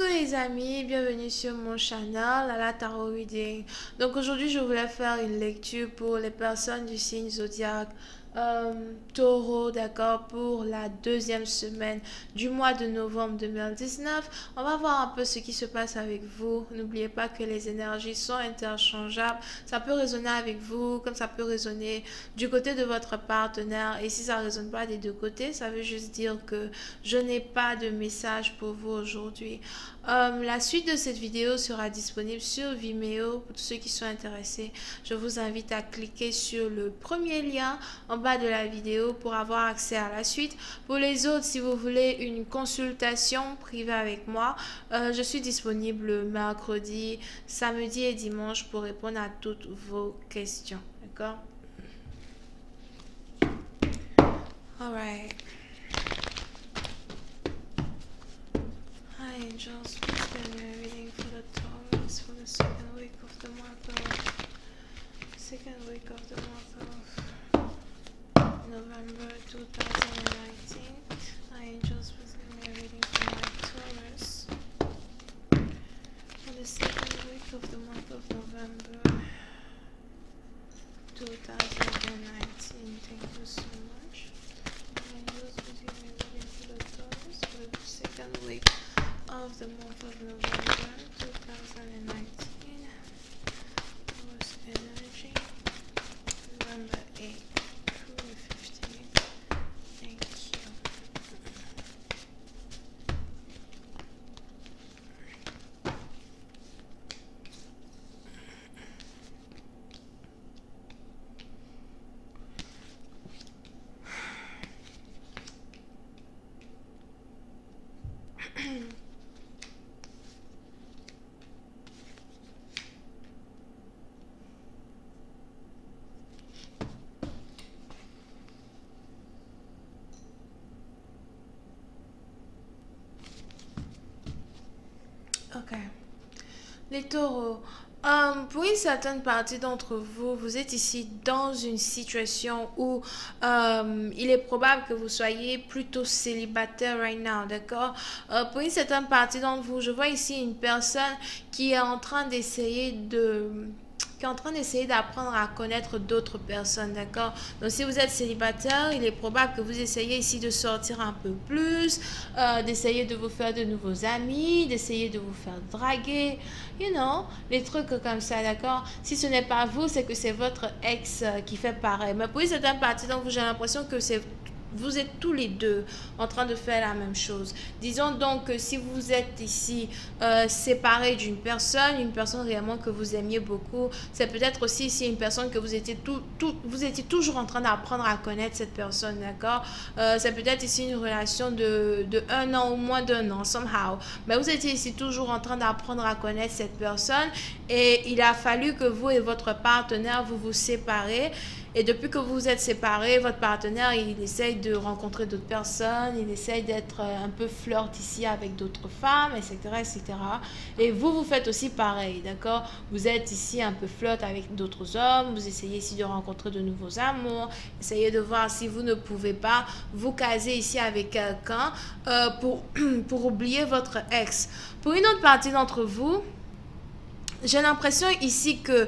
Coucou les amis, bienvenue sur mon channel Lala Tarot Reading. Donc aujourd'hui je voulais faire une lecture pour les personnes du signe zodiaque Taureau, d'accord, pour la deuxième semaine du mois de novembre 2019. On va voir un peu ce qui se passe avec vous. N'oubliez pas que les énergies sont interchangeables. Ça peut résonner avec vous comme ça peut résonner du côté de votre partenaire. Et si ça ne résonne pas des deux côtés, ça veut juste dire que je n'ai pas de message pour vous aujourd'hui. La suite de cette vidéo sera disponible sur Vimeo pour tous ceux qui sont intéressés. Je vous invite à cliquer sur le premier lien en bas de la vidéo pour avoir accès à la suite. Pour les autres, si vous voulez une consultation privée avec moi, je suis disponible mercredi, samedi et dimanche pour répondre à toutes vos questions. D'accord? Alright. Hi angels, please give me a reading for the Taurus for the second week of the month of November 2019. Hi angels, please give me a reading for my Taurus for the second week of the month of November 2019. Thank you so much. Hi angels, please give me a reading for the Taurus for the second week of the month of November 2019. Taurus energy, November 8, 2015. Thank you. Ok. Les taureaux. Pour une certaine partie d'entre vous, vous êtes ici dans une situation où il est probable que vous soyez plutôt célibataire right now, d'accord? Pour une certaine partie d'entre vous, je vois ici une personne qui est en train d'essayer d'apprendre à connaître d'autres personnes, d'accord? Donc, si vous êtes célibataire, il est probable que vous essayez ici de sortir un peu plus, d'essayer de vous faire de nouveaux amis, d'essayer de vous faire draguer, you know, les trucs comme ça, d'accord? Si ce n'est pas vous, c'est que c'est votre ex qui fait pareil. Mais pour certaines parties d'entre vous, j'ai l'impression que vous êtes tous les deux en train de faire la même chose. Disons donc que si vous êtes ici séparés d'une personne, une personne réellement que vous aimiez beaucoup, c'est peut-être aussi ici une personne que vous étiez toujours en train d'apprendre à connaître cette personne, d'accord? C'est peut-être ici une relation de 1 an ou moins d'1 an, somehow. Mais vous étiez ici toujours en train d'apprendre à connaître cette personne et il a fallu que vous et votre partenaire, vous vous séparez. Et depuis que vous vous êtes séparés, votre partenaire, il essaye de rencontrer d'autres personnes, il essaye d'être un peu flirt ici avec d'autres femmes, etc., etc. Et vous, vous faites aussi pareil, d'accord? Vous êtes ici un peu flirt avec d'autres hommes, vous essayez ici de rencontrer de nouveaux amours, essayez de voir si vous ne pouvez pas vous caser ici avec quelqu'un pour oublier votre ex. Pour une autre partie d'entre vous, j'ai l'impression ici que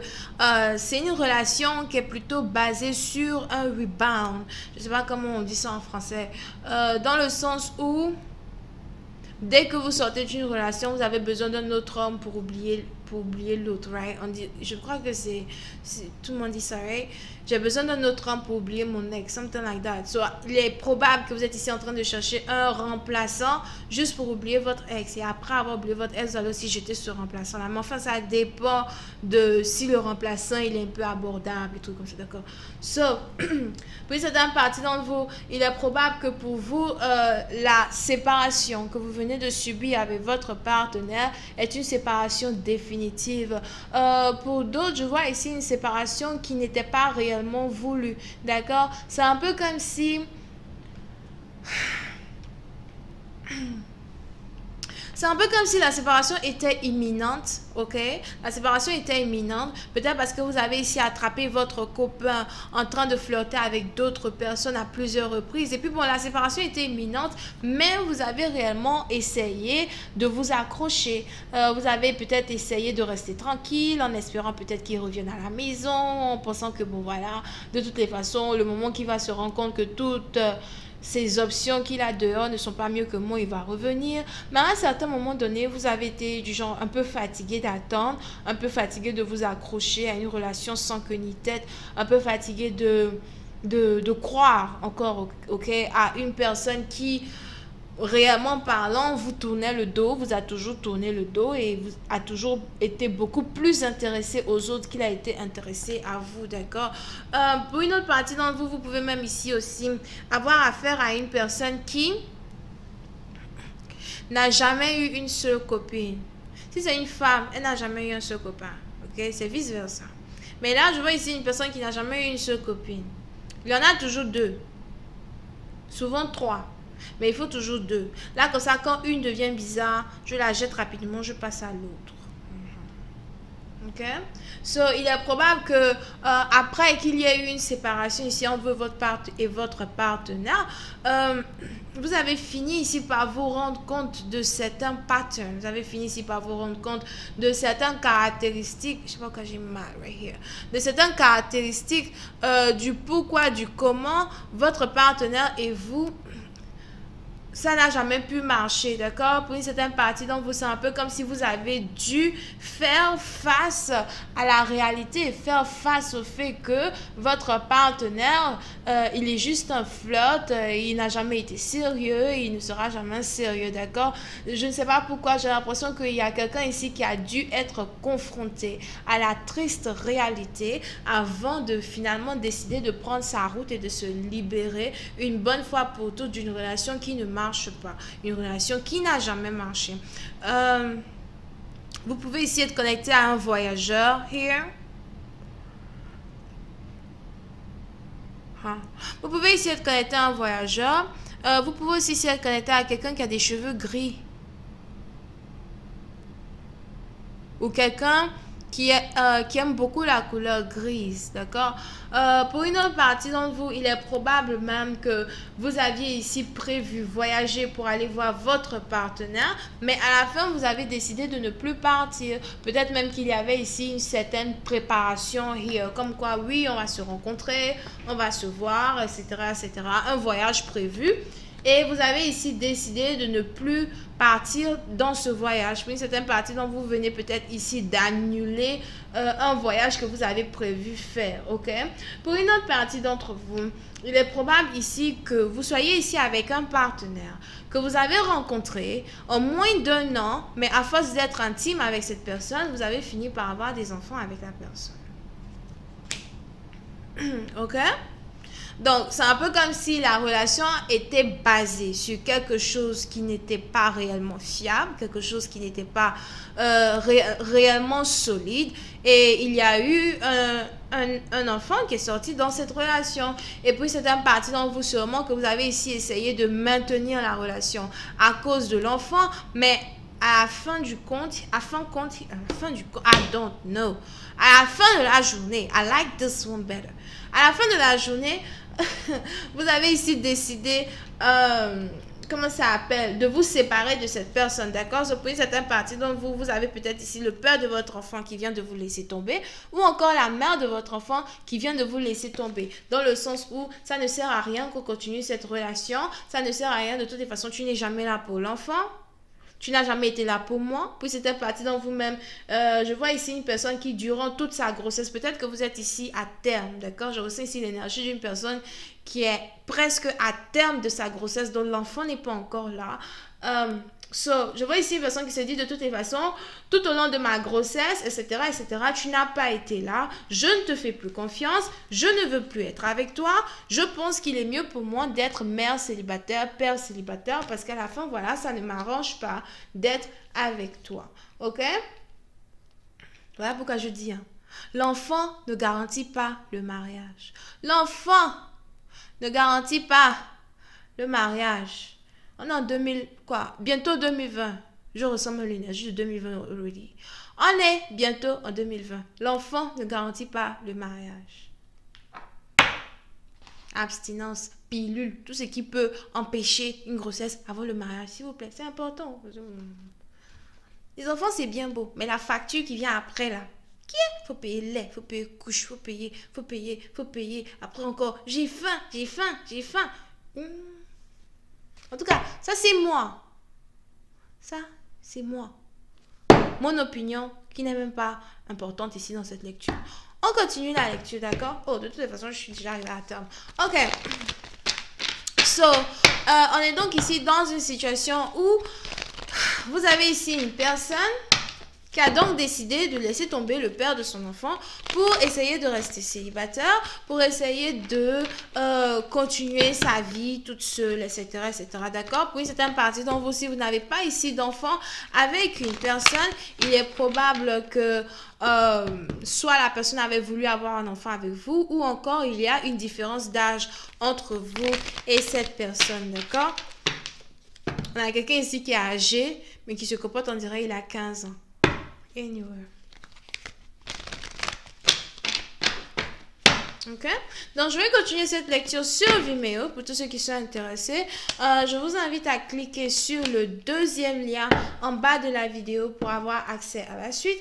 c'est une relation qui est plutôt basée sur un rebound. Je ne sais pas comment on dit ça en français. Dans le sens où, dès que vous sortez d'une relation, vous avez besoin d'un autre homme pour oublier l'autre, right? Je crois que tout le monde dit ça, right? J'ai besoin d'un autre homme pour oublier mon ex, something like that. So, il est probable que vous êtes ici en train de chercher un remplaçant juste pour oublier votre ex. Et après avoir oublié votre ex, vous allez aussi jeter ce remplaçant-là. Mais enfin, ça dépend de si le remplaçant, il est un peu abordable et tout comme ça, d'accord? So, pour une certaine partie d'entre vous, il est probable que pour vous, la séparation que vous venez de subir avec votre partenaire est une séparation définitive. Pour d'autres, je vois ici une séparation qui n'était pas réellement voulue, d'accord? C'est un peu comme si C'est un peu comme si la séparation était imminente, ok? La séparation était imminente, peut-être parce que vous avez ici attrapé votre copain en train de flirter avec d'autres personnes à plusieurs reprises. Et puis bon, la séparation était imminente, mais vous avez réellement essayé de vous accrocher. Vous avez peut-être essayé de rester tranquille en espérant peut-être qu'il revienne à la maison, en pensant que bon voilà, de toutes les façons, le moment qu'il va se rendre compte que toutes ces options qu'il a dehors ne sont pas mieux que moi, il va revenir. Mais à un certain moment donné, vous avez été du genre un peu fatigué d'attendre, un peu fatigué de vous accrocher à une relation sans queue ni tête, un peu fatigué de croire encore, ok, à une personne qui, réellement parlant, vous tournait le dos, vous a toujours tourné le dos et vous a toujours été beaucoup plus intéressé aux autres qu'il a été intéressé à vous, d'accord? Pour une autre partie d'entre vous, vous pouvez même ici aussi avoir affaire à une personne qui n'a jamais eu une seule copine. Si c'est une femme, elle n'a jamais eu un seul copain, ok? C'est vice versa. Mais là, je vois ici une personne qui n'a jamais eu une seule copine. Il y en a toujours deux, souvent trois. Mais il faut toujours deux. Là, comme ça, quand une devient bizarre, je la jette rapidement, je passe à l'autre. Ok? So, il est probable que après qu'il y ait eu une séparation ici entre votre partenaire, vous avez fini ici par vous rendre compte de certains patterns. Vous avez fini ici par vous rendre compte de certaines caractéristiques. Je sais pas pourquoi j'ai mal right here. De certaines caractéristiques du pourquoi, du comment votre partenaire et vous, ça n'a jamais pu marcher, d'accord? Pour une certaine partie d'entre vous, c'est un peu comme si vous avez dû faire face à la réalité, faire face au fait que votre partenaire, il est juste un flirt, il n'a jamais été sérieux, il ne sera jamais sérieux, d'accord? Je ne sais pas pourquoi, j'ai l'impression qu'il y a quelqu'un ici qui a dû être confronté à la triste réalité avant de finalement décider de prendre sa route et de se libérer une bonne fois pour toutes d'une relation qui ne marche pas, une relation qui n'a jamais marché. Vous pouvez ici être connecté à un voyageur here. Vous pouvez ici être connecté à un voyageur. Vous pouvez aussi ici être connecté à quelqu'un qui a des cheveux gris. Ou quelqu'un qui aime beaucoup la couleur grise, d'accord? Pour une autre partie d'entre vous, il est probable même que vous aviez ici prévu voyager pour aller voir votre partenaire, mais à la fin, vous avez décidé de ne plus partir. Peut-être même qu'il y avait ici une certaine préparation here, comme quoi, oui, on va se rencontrer, on va se voir, etc., etc. Un voyage prévu. Et vous avez ici décidé de ne plus partir dans ce voyage. Pour une certaine partie dont vous venez peut-être ici d'annuler un voyage que vous avez prévu faire, ok? Pour une autre partie d'entre vous, il est probable ici que vous soyez ici avec un partenaire que vous avez rencontré en moins d'un an, mais à force d'être intime avec cette personne, vous avez fini par avoir des enfants avec la personne. Ok? Donc, c'est un peu comme si la relation était basée sur quelque chose qui n'était pas réellement fiable, quelque chose qui n'était pas réellement solide. Et il y a eu un enfant qui est sorti dans cette relation. Et puis, c'est un parti d'entre vous sûrement que vous avez ici essayé de maintenir la relation à cause de l'enfant, mais à la fin du compte, I don't know. À la fin de la journée, I like this one better. À la fin de la journée, vous avez ici décidé, comment ça s'appelle, de vous séparer de cette personne, d'accord? Pour une certaine partie d'entre vous, vous avez peut-être ici le père de votre enfant qui vient de vous laisser tomber, ou encore la mère de votre enfant qui vient de vous laisser tomber, dans le sens où ça ne sert à rien qu'on continue cette relation, ça ne sert à rien, de toutes les façons, tu n'es jamais là pour l'enfant. Tu n'as jamais été là pour moi. Puis c'était parti dans vous-même. Je vois ici une personne qui, durant toute sa grossesse, peut-être que vous êtes ici à terme, d'accord? Je ressens ici l'énergie d'une personne qui est presque à terme de sa grossesse, dont l'enfant n'est pas encore là. Je vois ici une personne qui se dit de toutes les façons, tout au long de ma grossesse, etc., tu n'as pas été là, je ne te fais plus confiance, je ne veux plus être avec toi, je pense qu'il est mieux pour moi d'être mère célibataire, père célibataire, parce qu'à la fin, voilà, ça ne m'arrange pas d'être avec toi, ok? Voilà pourquoi je dis, l'enfant ne garantit pas le mariage. L'enfant ne garantit pas le mariage. On est en bientôt 2020. Je ressens l'énergie de 2020 already. On est bientôt en 2020. L'enfant ne garantit pas le mariage. Abstinence, pilule, tout ce qui peut empêcher une grossesse avant le mariage, s'il vous plaît, c'est important. Les enfants, c'est bien beau, mais la facture qui vient après, là, faut payer lait, faut payer couche, faut payer. Après encore, j'ai faim. En tout cas, ça c'est moi. Ça, c'est moi. Mon opinion, qui n'est même pas importante ici dans cette lecture. On continue la lecture, d'accord? Oh, de toute façon, je suis déjà arrivée à terme. Ok. So, on est donc ici dans une situation où vous avez ici une personne qui a donc décidé de laisser tomber le père de son enfant pour essayer de rester célibataire, pour essayer de continuer sa vie toute seule, etc. D'accord? Pour une certaine partie d'entre vous, si vous n'avez pas ici d'enfant avec une personne, il est probable que soit la personne avait voulu avoir un enfant avec vous, ou encore il y a une différence d'âge entre vous et cette personne, d'accord? On a quelqu'un ici qui est âgé, mais qui se comporte, on dirait il a 15 ans. Anywhere. Ok, donc je vais continuer cette lecture sur Vimeo pour tous ceux qui sont intéressés. Je vous invite à cliquer sur le deuxième lien en bas de la vidéo pour avoir accès à la suite.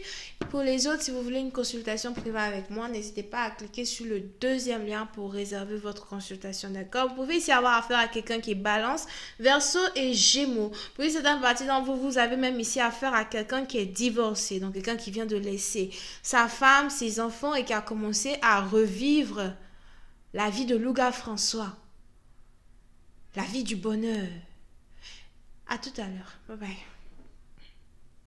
Pour les autres, si vous voulez une consultation privée avec moi, n'hésitez pas à cliquer sur le deuxième lien pour réserver votre consultation, d'accord? Vous pouvez ici avoir affaire à quelqu'un qui est Balance, Verseau et Gémeaux. Pour une certaine partie d'entre vous, vous avez même ici affaire à quelqu'un qui est divorcé, donc quelqu'un qui vient de laisser sa femme, ses enfants et qui a commencé à revivre la vie de Louga François, la vie du bonheur. À tout à l'heure. Bye bye.